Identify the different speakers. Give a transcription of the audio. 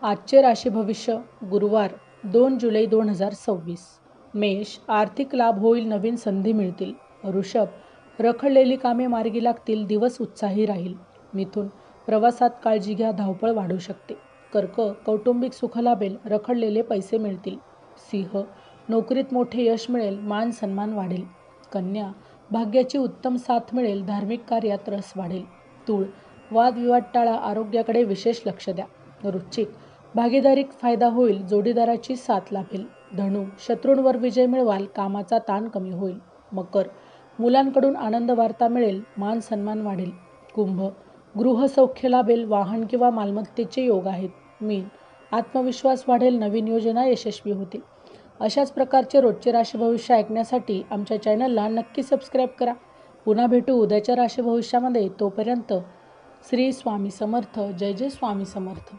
Speaker 1: आजचे राशी भविष्य गुरुवार 2 जुलै 2026. मेष, आर्थिक लाभ होईल, नवीन संधी मिळतील. वृषभ, रखडलेली कामे मार्गी लागतील, दिवस उत्साही राहील. मिथुन, प्रवासात काळजी घ्या, धावपळ वाढू शकते. कर्क, कौटुंबिक सुख लाभेल, रखडलेले पैसे मिळतील. सिंह, नोकरीत मोठे यश मिळेल, मान सन्मान वाढेल. कन्या, भाग्याची उत्तम साथ मिळेल, धार्मिक कार्यात रस वाढेल. तूळ, वादविवाद टाळा, आरोग्याकडे विशेष लक्ष द्या. वृश्चिक, भागीदारीत फायदा होईल, जोडीदाराची साथ लाभेल. धनु, शत्रूंवर विजय मिळवाल, कामाचा ताण कमी होईल. मकर, मुलांकडून आनंद वार्ता मिळेल, मान सन्मान वाढेल. कुंभ, गृहसौख्य लाभेल, वाहन किंवा मालमत्तेचे योग आहेत. मीन, आत्मविश्वास वाढेल, नवीन योजना यशस्वी होतील. अशाच प्रकारचे रोजचे राशी भविष्य ऐकण्यासाठी आमच्या चॅनलला नक्की सबस्क्राईब करा. पुन्हा भेटू उद्याच्या राशी भविष्यामध्ये. तोपर्यंत श्री स्वामी समर्थ. जय जय स्वामी समर्थ.